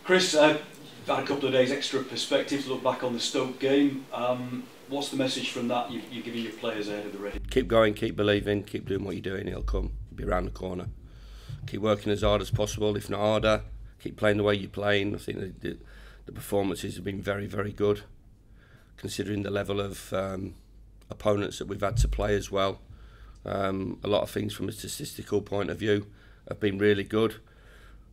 Chris, you've had a couple of days extra perspective to look back on the Stoke game. What's the message from that you're giving your players ahead of the Reading? Keep going, keep believing, keep doing what you're doing, it'll come. It'll be around the corner. Keep working as hard as possible, if not harder. Keep playing the way you're playing. I think the performances have been very, very good, considering the level of opponents that we've had to play as well. A lot of things from a statistical point of view have been really good.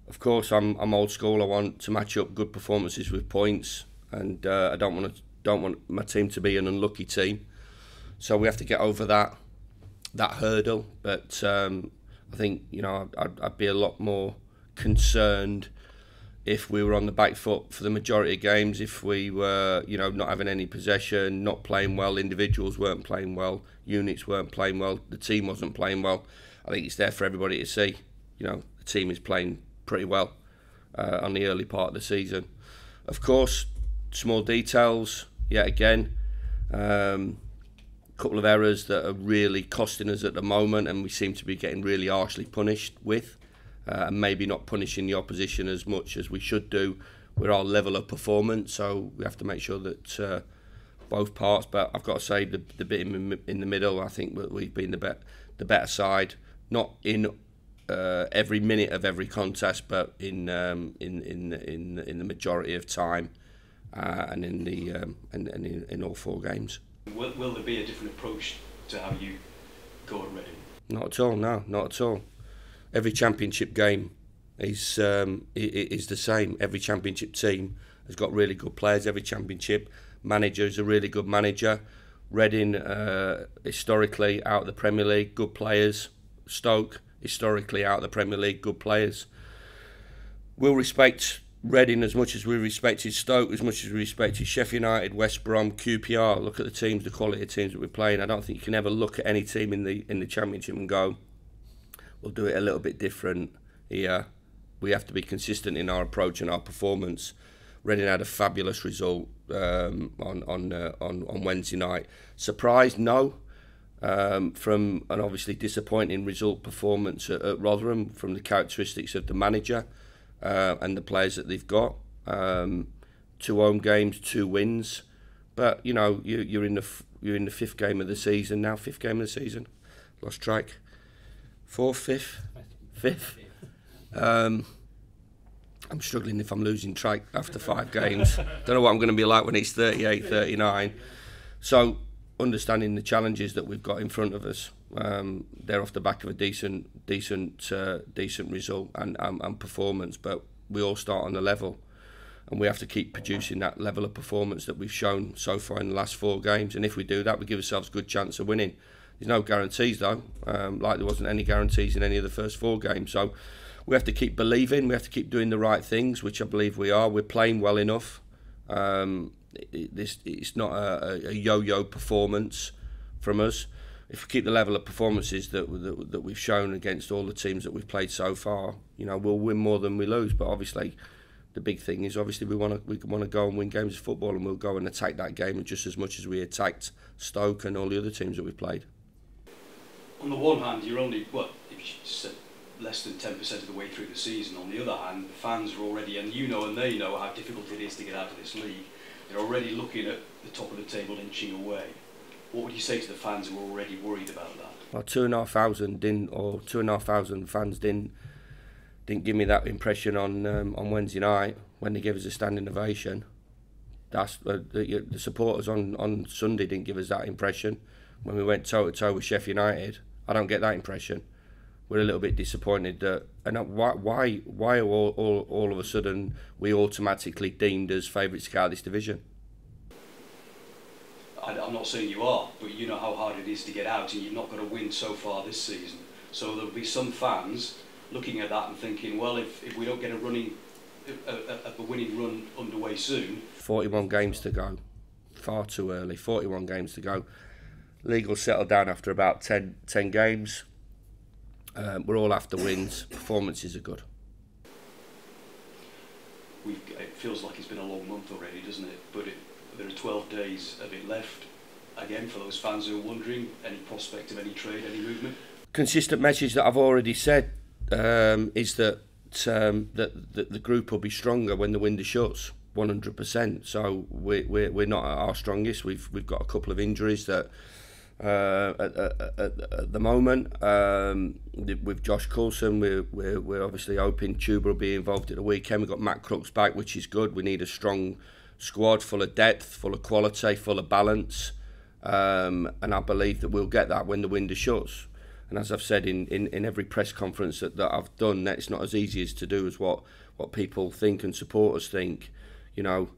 Of course, I'm old school. I want to match up good performances with points, and I don't want my team to be an unlucky team. So we have to get over that hurdle. But I think I'd be a lot more concerned if we were on the back foot for the majority of games. If we were not having any possession, not playing well, individuals weren't playing well, units weren't playing well, the team wasn't playing well. I think it's there for everybody to see. The team is playing pretty well on the early part of the season. Of course, small details yet again. Couple of errors that are really costing us at the moment, and we seem to be getting really harshly punished with, and maybe not punishing the opposition as much as we should do with our level of performance. So we have to make sure that both parts. But I've got to say the bit in the middle, I think we've been the better side, not in every minute of every contest, but in the majority of time, and in all 4 games. Will there be a different approach to how you go at Reading? Not at all. No, not at all. Every championship game is the same. Every championship team has got really good players. Every championship manager is a really good manager. Reading, historically out of the Premier League, good players. Stoke, historically out of the Premier League, good players. We'll respect Reading as much as we respected Stoke, as much as we respected Sheffield United, West Brom, QPR. Look at the teams, the quality of teams that we're playing. I don't think you can ever look at any team in the Championship and go, we'll do it a little bit different here. We have to be consistent in our approach and our performance. Reading had a fabulous result on Wednesday night. Surprised? No. From an obviously disappointing result performance at Rotherham, from the characteristics of the manager and the players that they've got. 2 home games, 2 wins, but you're in the 5th game of the season now. 5th game of the season, lost track. 4th, 5th. I'm struggling if I'm losing track after 5 games. Don't know what I'm going to be like when it's 38, 39. So understanding the challenges that we've got in front of us, they're off the back of a decent result and performance. But we all start on the level, and we have to keep producing that level of performance that we've shown so far in the last 4 games. And if we do that, we give ourselves a good chance of winning. There's no guarantees though, like there wasn't any guarantees in any of the first 4 games. So we have to keep believing, we have to keep doing the right things, which I believe we are. We're playing well enough. It's not a yo-yo performance from us. If we keep the level of performances that we've shown against all the teams that we've played so far, we'll win more than we lose. But obviously, the big thing is we want to go and win games of football, and we'll go and attack that game just as much as we attacked Stoke and all the other teams that we've played. On the one hand, you're only less than 10% of the way through the season. On the other hand, the fans are already, and they know how difficult it is to get out of this league. They're already looking at the top of the table inching away. What would you say to the fans who are already worried about that? Well, 2,500 fans didn't give me that impression on Wednesday night when they gave us a standing ovation. That's the supporters on Sunday didn't give us that impression when we went toe to toe with Sheffield United. I don't get that impression. We're a little bit disappointed that, and why are all of a sudden we automatically deemed as favourites to get out of this division? I'm not saying you are, but you know how hard it is to get out, and you've not got a win so far this season. So there'll be some fans looking at that and thinking, well, if we don't get a winning run underway soon. 41 games to go, far too early. 41 games to go. League will settle down after about 10 games. We're all after wins. Performances are good. It feels like it's been a long month already, doesn't it? But there are 12 days of it left. Again, for those fans who are wondering, any prospect of any trade, any movement? Consistent message that I've already said is that that the group will be stronger when the window shuts. 100%. So we're not at our strongest. We've got a couple of injuries that at the moment. With Josh Coulson, we're obviously hoping Tuber will be involved at the weekend. We've got Matt Crooks back, which is good. We need a strong squad, full of depth, full of quality, full of balance, and I believe that we'll get that when the window shuts. And as I've said in every press conference that I've done, that it's not as easy as to do as what people think and supporters think. You know,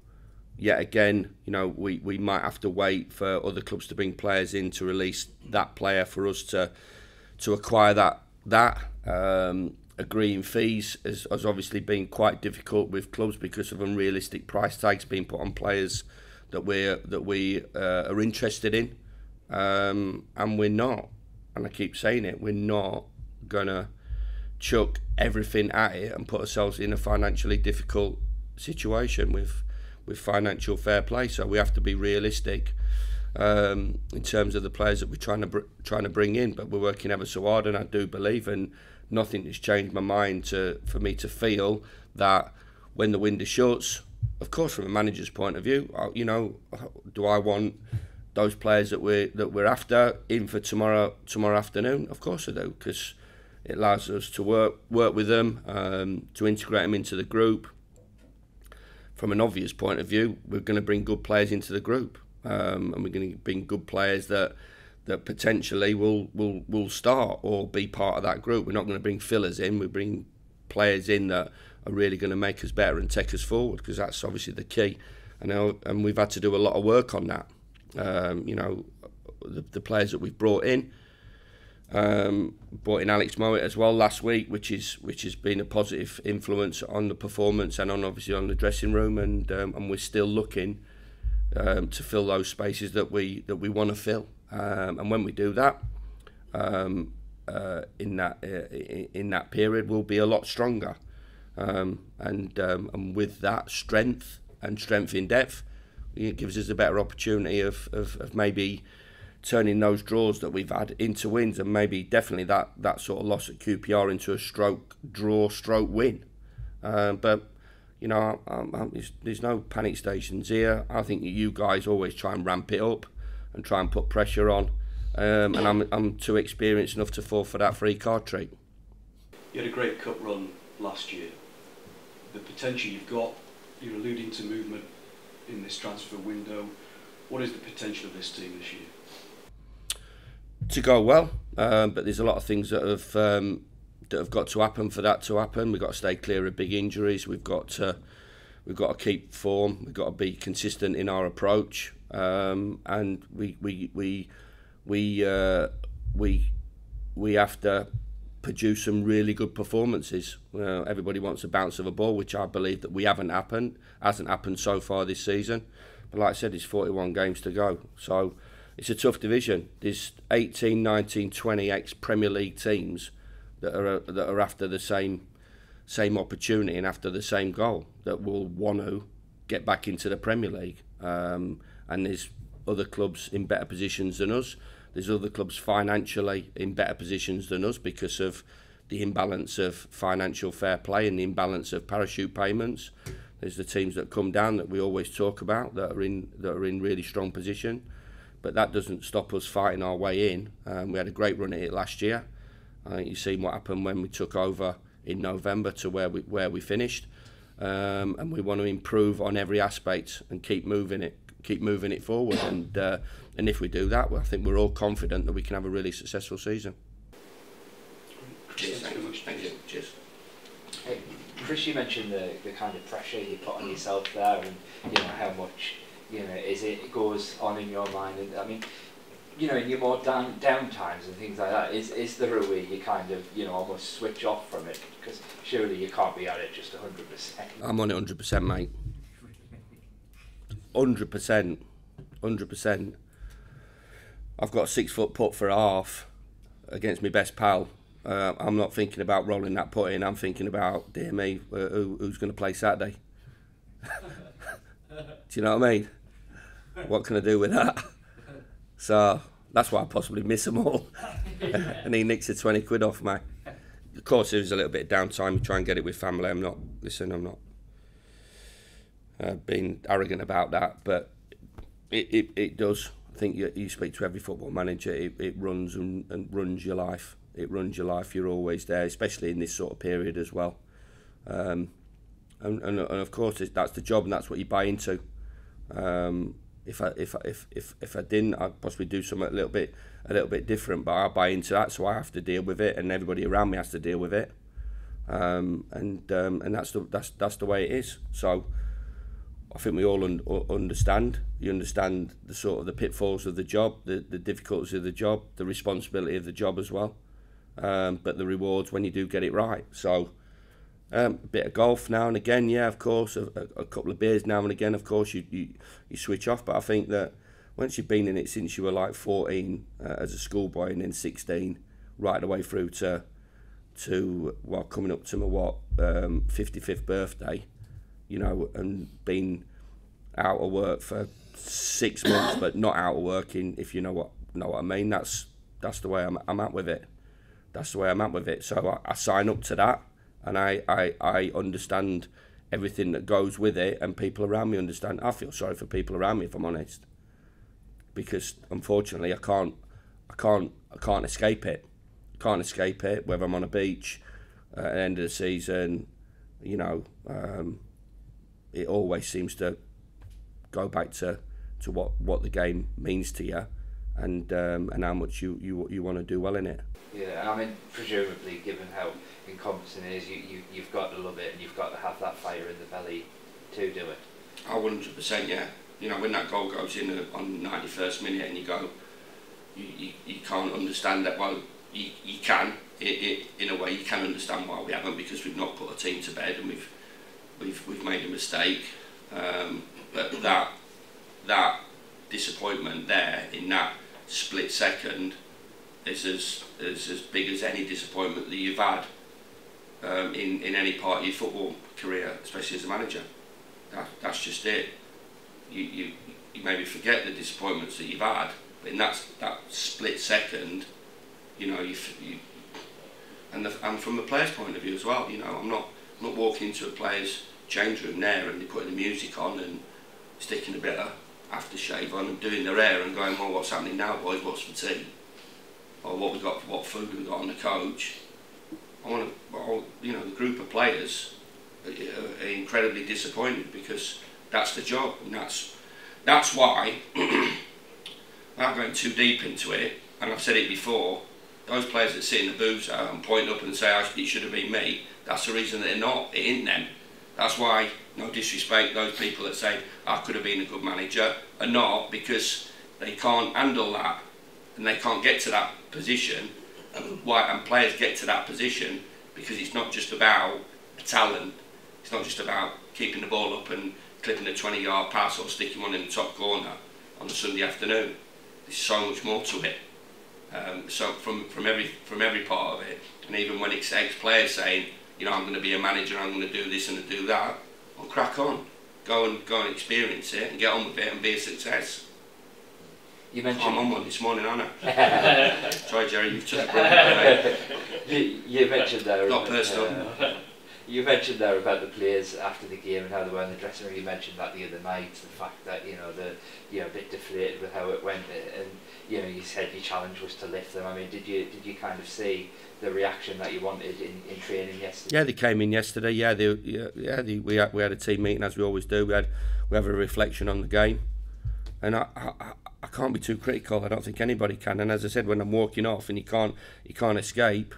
yet again, you know, we might have to wait for other clubs to bring players in to release that player for us to acquire that. Agreeing fees has obviously been quite difficult with clubs because of unrealistic price tags being put on players that we are interested in, and we're not. And I keep saying it, we're not gonna chuck everything at it and put ourselves in a financially difficult situation with financial fair play. So we have to be realistic in terms of the players that we're trying to bring in. But we're working ever so hard, and I do believe, and nothing has changed my mind for me to feel that when the window shuts, of course, from a manager's point of view, you know, do I want those players that we're after in for tomorrow afternoon? Of course I do, because it allows us to work with them, to integrate them into the group. From an obvious point of view, we're going to bring good players into the group, and we're going to bring good players that potentially will start or be part of that group. We're not going to bring fillers in. We bring players in that are really going to make us better and take us forward, because that's obviously the key. And we've had to do a lot of work on that. You know, the players that we've brought in Alex Mowat as well last week, which has been a positive influence on the performance and obviously on the dressing room, and we're still looking to fill those spaces that we want to fill, and when we do that, in that period, we'll be a lot stronger, and with that strength in depth, it gives us a better opportunity of maybe turning those draws that we've had into wins, and maybe definitely that sort of loss at QPR into a draw win. But you know, there's no panic stations here. I think you guys always try and ramp it up and try and put pressure on, and I'm too experienced enough to fall for that free card treat. You had a great cup run last year. The potential you've got, you're alluding to movement in this transfer window. What is the potential of this team this year? To go well, but there's a lot of things that have got to happen for that to happen. We've got to stay clear of big injuries. We've got to keep form. We've got to be consistent in our approach, and we have to produce some really good performances. Everybody wants a bounce of a ball, which I believe that hasn't happened so far this season. But like I said, it's 41 games to go, so it's a tough division. There's 18, 19, 20 ex-Premier League teams that are after the same opportunity and after the same goal, that will want to get back into the Premier League. And there's other clubs in better positions than us. There's other clubs financially in better positions than us because of the imbalance of financial fair play and the imbalance of parachute payments. There's the teams that come down that we always talk about that are in really strong position. But that doesn't stop us fighting our way in. We had a great run at it last year. I think you've seen what happened when we took over in November to where we finished, and we want to improve on every aspect and keep moving it forward. And if we do that, well, I think we're all confident that we can have a really successful season. Cheers. Thank you. Cheers. Hey, Chris, you mentioned the kind of pressure you put on yourself there, and you know how much it goes on in your mind. And I mean, in your more down times and things like that, is there a way you kind of almost switch off from it? Because surely you can't be at it just 100%. I'm on it 100%, mate. 100%. I've got a 6-foot putt for a half against my best pal. I'm not thinking about rolling that putt in. I'm thinking about, dear me, who's going to play Saturday? Do you know what I mean? What can I do with that? So that's why I possibly miss them all. And he nicks a 20 quid off me. of course, there is a little bit of downtime. You try and get it with family. I'm not being arrogant about that, but it does. I think you speak to every football manager. It runs and runs your life. It runs your life. You're always there, especially in this sort of period as well. And of course that's the job, and that's what you buy into. If I didn't, I'd possibly do something a little bit different. But I buy into that, so I have to deal with it, and everybody around me has to deal with it. And that's the way it is. So I think we all understand. You understand the sort of the pitfalls of the job, the difficulties of the job, the responsibility of the job as well. But the rewards when you do get it right. So a bit of golf now and again, yeah, of course. A couple of beers now and again, of course. You switch off. But I think that once you've been in it since you were like 14 as a schoolboy, and then 16, right away through to well, coming up to my 55th birthday, you know, and been out of work for 6 months, but not out of working, if you know what I mean. That's the way I'm at with it. That's the way I'm at with it. So I sign up to that, and I understand everything that goes with it, and people around me understand. I feel sorry for people around me, if I'm honest, because unfortunately I can't escape it. Can't escape it. Whether I'm on a beach at the end of the season, you know, it always seems to go back to what the game means to you, and how much you want to do well in it. Yeah, I mean, presumably, given how encompassing it is, you've got to love it, and you've got to have that fire in the belly to do it. 100%, yeah. You know, when that goal goes in on the 91st minute, and you go, you can't understand that. Well, you can, in a way, you can understand why we haven't, because we've not put a team to bed, and we've made a mistake. But that disappointment there in that split second is as big as any disappointment that you've had in any part of your football career, especially as a manager. That's just it. You maybe forget the disappointments that you've had, but in that split second, you know, and from the player's point of view as well, you know, I'm not walking into a player's change room there and they're putting the music on and sticking a bit of aftershave on and doing their hair and going, well, what's happening now, boys? What's for tea? Or what food we got on the coach? You know, the group of players are incredibly disappointed, because that's the job, and that's why, without going too deep into it, and I've said it before, those players that sit in the boozer and point up and say, it should have been me, that's the reason that they're not. It ain't them. That's why, no disrespect, those people that say, I could have been a good manager, are not, because they can't handle that, and they can't get to that position. And players get to that position because it's not just about a talent. It's not just about keeping the ball up and clipping a 20-yard pass or sticking one in the top corner on a Sunday afternoon. There's so much more to it. So from every part of it, and even when it's ex-players saying, you know, I'm going to be a manager, I'm going to do this and do that, well, crack on, go and experience it and get on with it and be a success. You mentioned. I'm on one this morning, aren't I? Sorry, Jerry, you've took the You mentioned there. Not personal. You mentioned there about the players after the game and how they were in the dressing room. You mentioned that the other night, the fact that, you know, a bit deflated with how it went, and you know, you said your challenge was to lift them. I mean, did you kind of see the reaction that you wanted in training yesterday? Yeah, they came in yesterday. We had a team meeting, as we always do. We have a reflection on the game, and I can't be too critical. I don't think anybody can. And as I said, when I'm walking off and you can't escape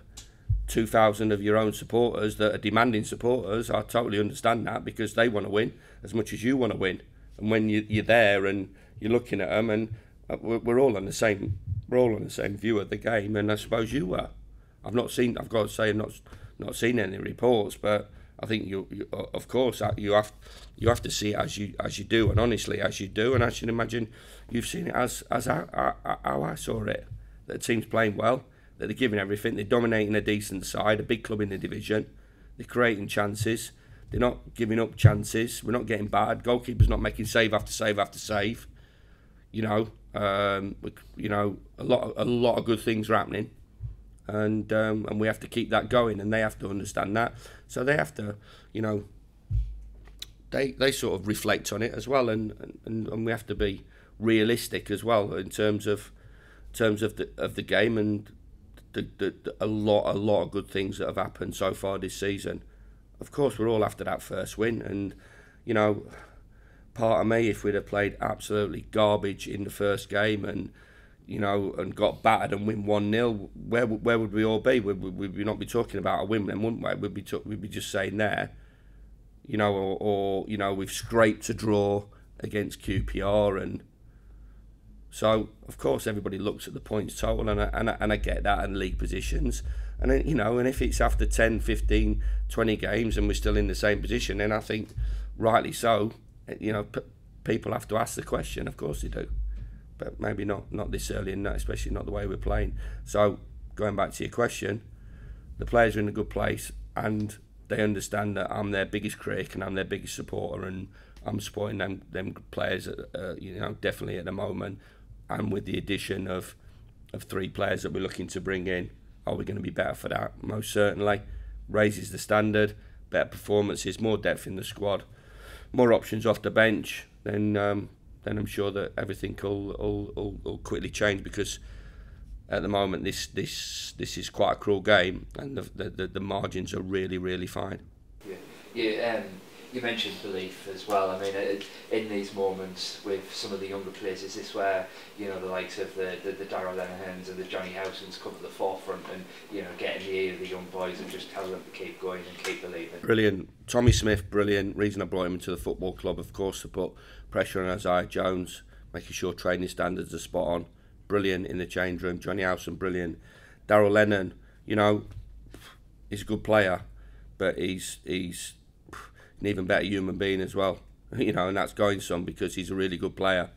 2,000 of your own supporters that are demanding supporters, I totally understand that, because they want to win as much as you want to win. And when you're there and you're looking at them, and we're all on the same view of the game. And I suppose you were. I've got to say, I've not seen any reports, but I think you of course you have to see it as you do, and honestly as you do, and I should imagine you've seen it as how I saw it. That the team's playing well, that they're giving everything, they're dominating a decent side, a big club in the division, they're creating chances, they're not giving up chances, we're not getting bad, goalkeeper's not making save after save after save. You know, a lot of good things are happening. and we have to keep that going, and they have to understand that. So they have to, you know, they sort of reflect on it as well, and we have to be realistic as well in terms of the game, and a lot of good things that have happened so far this season. Of course, we're all after that first win, and you know, part of me, if we'd have played absolutely garbage in the first game and you know, and got battered and win 1-0, where would we all be? Would we not be talking about a win then, wouldn't we? We'd be just saying there, you know, or you know, we've scraped a draw against QPR, and so of course everybody looks at the points total, and I get that, and league positions, and then, you know, and if it's after 10, 15, 20 games and we're still in the same position, then I think rightly so, you know, people have to ask the question. Of course they do, but maybe not this early in that, especially not the way we're playing. So going back to your question, the players are in a good place, and they understand that I'm their biggest critic and I'm their biggest supporter, and I'm supporting them players, you know, definitely at the moment. And with the addition of 3 players that we're looking to bring in, are we going to be better for that? Most certainly. Raises the standard, better performances, more depth in the squad, more options off the bench. Then I'm sure that everything will quickly change, because at the moment this is quite a cruel game, and the margins are really fine. Yeah. You mentioned belief as well. I mean, in these moments with some of the younger players, is this where, you know, the likes of the Darrell Lenahans and the Johnny Howsons come to the forefront, and, you know, get in the ear of the young boys and just tell them to keep going and keep believing? Brilliant. Tommy Smith, brilliant. Reason I brought him into the football club, of course, to put pressure on Isaiah Jones, making sure training standards are spot on. Brilliant in the change room. Johnny Howson, brilliant. Darrell Lennon, you know, he's a good player, but he's an even better human being as well, you know, and that's going some, because he's a really good player,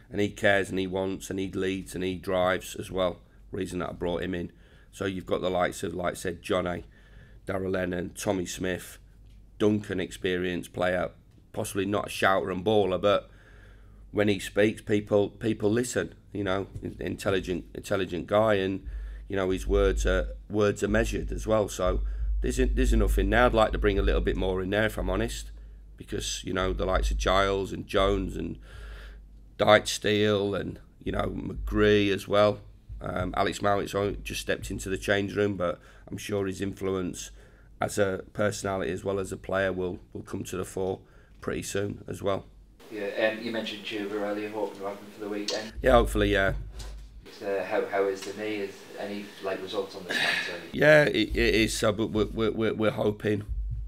and he cares, and he wants, and he leads, and he drives as well. Reason that I brought him in. So you've got the likes of, like I said, Johnny, Darrell Lennon, Tommy Smith, Duncan, experienced player, possibly not a shouter and baller, but when he speaks, people listen. You know, intelligent guy, and you know, his words are measured as well. So there's enough in there. I'd like to bring a little bit more in there, if I'm honest, because, you know, the likes of Giles and Jones and Dyche Steele and, you know, McGree as well. Alex Mowat's just stepped into the change room, but I'm sure his influence as a personality as well as a player will come to the fore pretty soon as well. Yeah, you mentioned Juba earlier, hoping to have him for the weekend. Yeah, hopefully, yeah. How is the knee? Is any results on the scan? Yeah, it is. So, but we're hoping,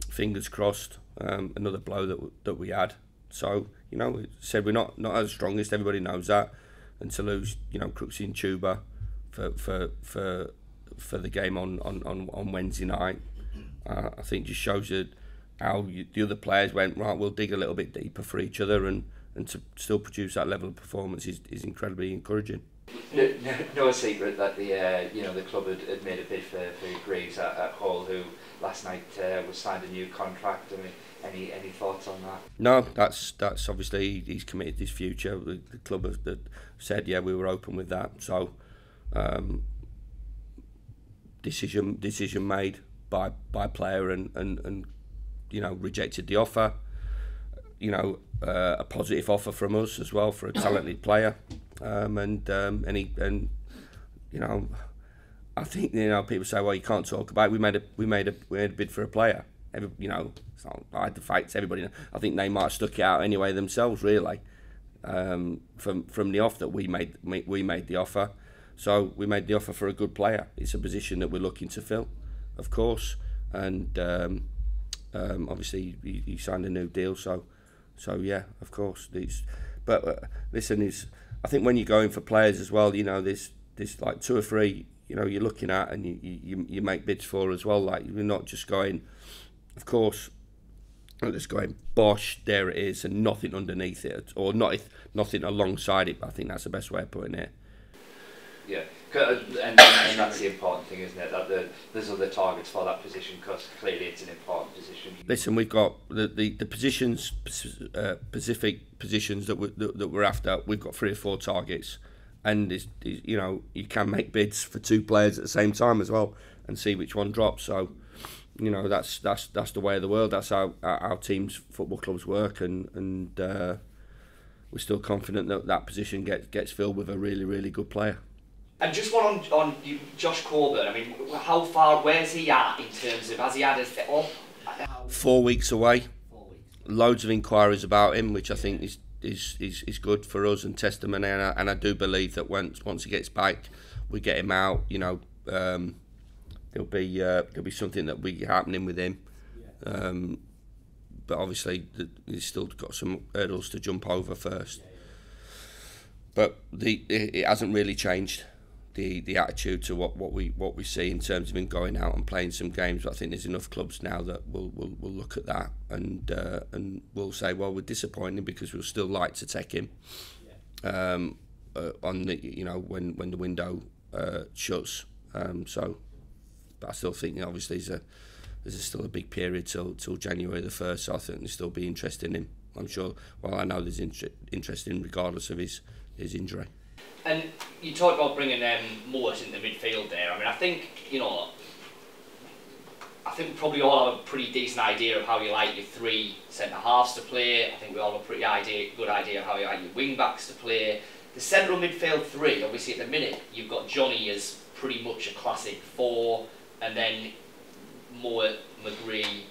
fingers crossed, another blow that we had. So, you know, said we're not as strongest. Everybody knows that. And to lose, you know, Crooksy and Tuba for the game on Wednesday night, I think just shows you how the other players went, right, we'll dig a little bit deeper for each other, and to still produce that level of performance is incredibly encouraging. No secret that the club had made a bid for Greaves at Hull, who last night was signed a new contract. I mean, any thoughts on that? No, that's obviously he's committed his future. The club have said, yeah, we were open with that. So decision made by player, and you know, rejected the offer. You know, a positive offer from us as well for a talented player. And you know, I think, you know, people say, well, you can't talk about it. We made a bid for a player. You know, it's not hard to fight. Everybody, I think they might have stuck it out anyway themselves, really. From the off that we made the offer. So we made the offer for a good player. It's a position that we're looking to fill, of course. And obviously he signed a new deal. So yeah, of course. But listen, I think when you're going for players as well, you know, there's like 2 or 3, you know, you're looking at, and you make bids for as well. Like, you're not just going, of course, not just going, bosh, there it is, and nothing underneath it, or nothing alongside it. But I think that's the best way of putting it. Yeah, and that's the important thing, isn't it? That there's other targets for that position, because clearly it's an important position. Listen, we've got the positions, specific positions that we're after. We've got 3 or 4 targets, and you know, you can make bids for 2 players at the same time as well, and see which one drops. So, you know, that's the way of the world. That's how our teams, football clubs work, and we're still confident that that position gets filled with a really good player. And just one on you, Josh Coburn. I mean, where's he at in terms of, has he had a 4 weeks away. Loads of inquiries about him, which I think is good for us and testimony. And I do believe that once he gets back, we get him out. You know, there'll be something that will be happening with him. But obviously, he's still got some hurdles to jump over first. But it hasn't really changed. The attitude to what we see in terms of him going out and playing some games. But I think there's enough clubs now that will look at that and will say, well, we're disappointed because we'll still like to take him on the, you know, when the window shuts. So, but I still think, obviously there's still a big period till January the 1st. So I think there'll still be interest in him. I'm sure. Well, I know there's interest in him regardless of his injury. And you talked about bringing Moore into midfield there. I mean, I think, you know, we probably all have a pretty decent idea of how you like your 3 centre-halves to play. I think we all have a pretty good idea of how you like your wing-backs to play. The central midfield 3, obviously at the minute, you've got Johnny as pretty much a classic 4, and then Moore, McGree,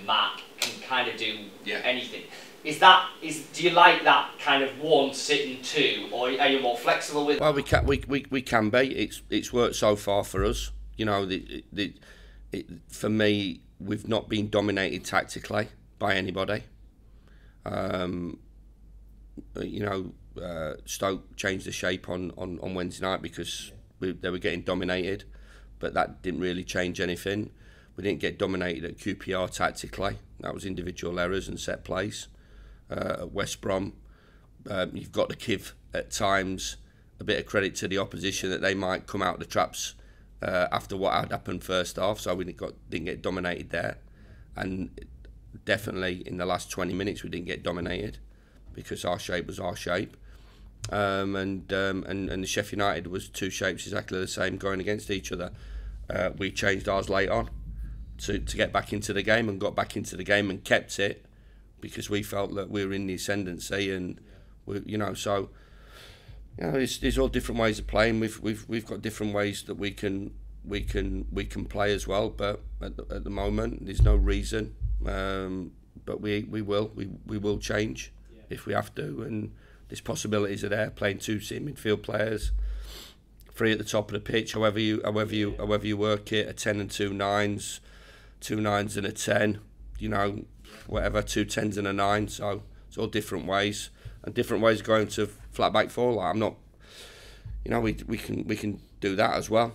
Mac can kind of do anything. Do you like that kind of 1 sitting 2, or are you more flexible with it? Well, we can be. It's worked so far for us. You know, for me, we've not been dominated tactically by anybody. You know, Stoke changed the shape on Wednesday night because they were getting dominated, but that didn't really change anything. We didn't get dominated at QPR tactically. That was individual errors and set plays. At West Brom, you've got to give at times a bit of credit to the opposition that they might come out the traps after what had happened first half, so we didn't get dominated there, and definitely in the last 20 minutes we didn't get dominated because our shape was our shape, and the Sheffield United was 2 shapes exactly the same going against each other. We changed ours late on to get back into the game, and got back into the game and kept it, because we felt that we were in the ascendancy, and you know, so you know, there's all different ways of playing. We've got different ways that we can play as well. But at the moment, there's no reason. But we will change if we have to, and there's possibilities are there. Playing 2 sitting midfield players, 3 at the top of the pitch. However you work it, a 10 and 2 9s, 2 9s and a 10. You know. Whatever, 2 10s and a 9, so it's all different ways, and different ways of going to flat back 4. Like, I'm not, you know, we can do that as well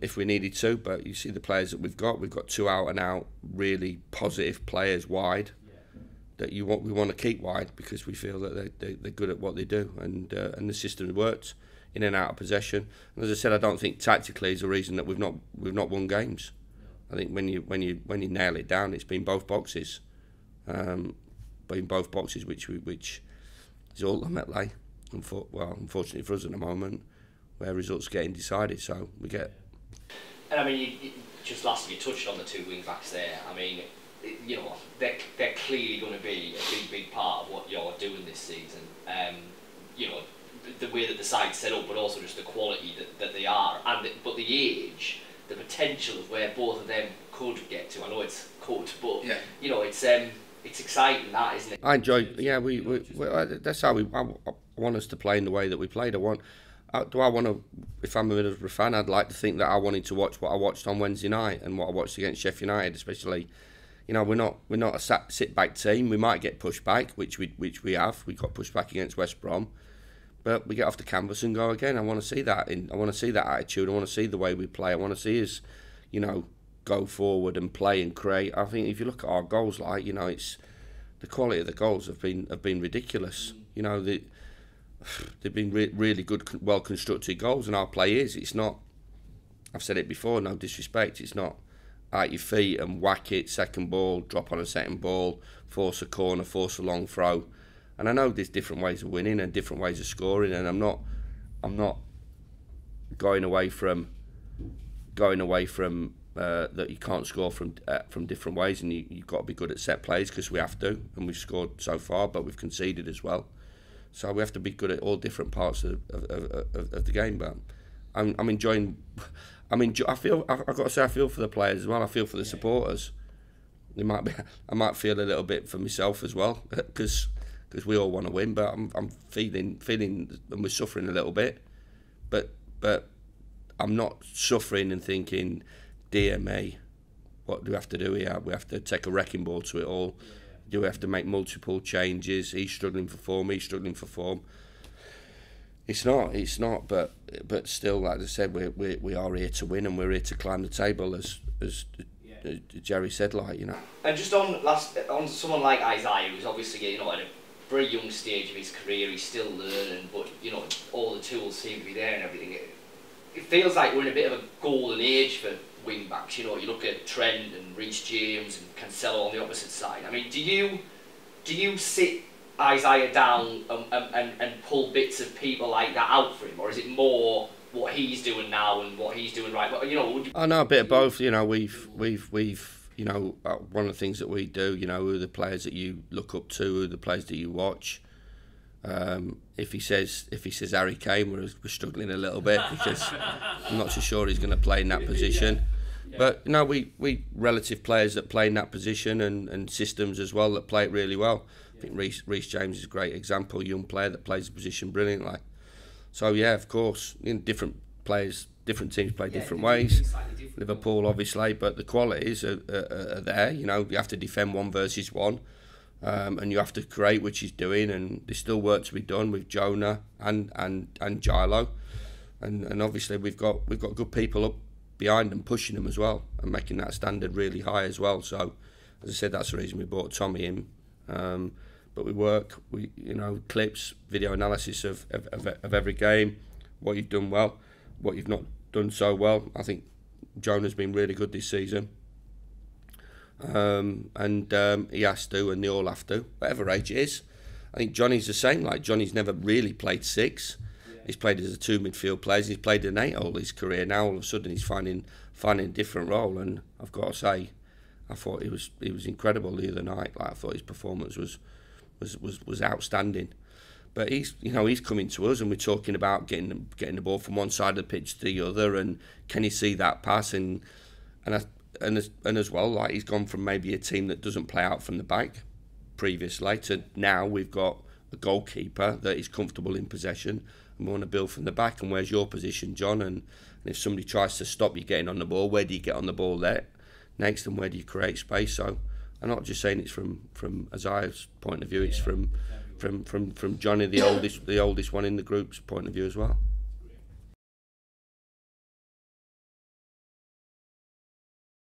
if we needed to. But you see the players that we've got 2 out and out really positive players wide that we want to keep wide, because we feel that they're good at what they do, and the system works in and out of possession. And as I said, I don't think tactically is the reason that we've not won games. I think when you nail it down, it's been both boxes. But in both boxes, which is ultimately, unfortunately for us at the moment, where results are getting decided. So we get. And I mean, just lastly, you touched on the 2 wing backs there. I mean, you know, they're clearly going to be a big part of what you're doing this season. You know, the way that the side's set up, but also just the quality that they are, but the age, the potential of where both of them could get to. I know it's could, but you know, it's exciting, that, isn't it? I enjoy. Yeah, we that's how I want us to play in the way that we played. Do I want to? If I'm a Middlesbrough fan, I'd like to think that I wanted to watch what I watched on Wednesday night and what I watched against Sheffield United, especially. You know, we're not a sit back team. We might get pushed back, which we have. We got pushed back against West Brom, but we get off the canvas and go again. I want to see that. I want to see that attitude. I want to see the way we play. I want to see us, you know, go forward and play and create. I think if you look at our goals, like, you know, it's the quality of the goals have been ridiculous. You know, they've been really good, well constructed goals, and our play is. It's not. I've said it before. No disrespect. It's not at your feet and whack it, second ball, drop on a second ball, force a corner, force a long throw. And I know there's different ways of winning and different ways of scoring, and I'm not I'm not going away from that you can't score from different ways, and you've got to be good at set plays, because we have to, and we've scored so far, but we've conceded as well. So we have to be good at all different parts of the game. But I'm enjoying. I feel, I've got to say, I feel for the players as well. I feel for the supporters. I might feel a little bit for myself as well, because we all want to win. But I'm feeling, and we're suffering a little bit. But I'm not suffering and thinking, dear me, what do we have to do here? We have to take a wrecking ball to it all. Do we have to make multiple changes? He's struggling for form. It's not. But still, like I said, we are here to win, and we're here to climb the table, as Jerry said, like, you know. And just on someone like Isaiah, who's obviously, at a very young stage of his career, he's still learning, but all the tools seem to be there and everything. It feels like we're in a bit of a golden age for wing backs. You look at Trent and Reece James and Cancelo on the opposite side. I mean, do you sit Isaiah down and pull bits of people like that out for him, or is it more what he's doing now and what he's doing right? I know a bit of both. We've one of the things that we do. Who are the players that you look up to? Who are the players that you watch? If he says Harry Kane, we're struggling a little bit, because I'm not so sure he's going to play in that position. But we relative players that play in that position, and systems as well that play it really well. I think Reece James is a great example, young player that plays the position brilliantly. So yeah, of course, different players, different teams play different ways. Liverpool obviously, but the qualities are there. You have to defend 1 versus 1. And you have to create, which he's doing, and there's still work to be done with Jonah and Gilo, and obviously we've got good people up behind them pushing them as well, and making that standard really high as well. So, as I said, that's the reason we brought Tommy in. But we clips, video analysis of every game, what you've done well, what you've not done so well. I think Jonah's been really good this season. He has to, and they all have to, whatever age it is. I think Johnny's the same. Like, Johnny's never really played 6. He's played as a 2 midfield player. He's played an 8 all his career. Now all of a sudden he's finding a different role, and I've got to say, I thought he was incredible the other night. Like, I thought his performance was outstanding. But he's coming to us, and we're talking about getting the ball from one side of the pitch to the other, and can he see that pass? And as well, like, he's gone from maybe a team that doesn't play out from the back previously to now we've got a goalkeeper that is comfortable in possession, and we want to build from the back. And where's your position, John? And if somebody tries to stop you getting on the ball, where do you get on the ball there next, and where do you create space? So I'm not just saying it's from Isaiah's point of view, it's from Johnny, the oldest one in the group's point of view as well.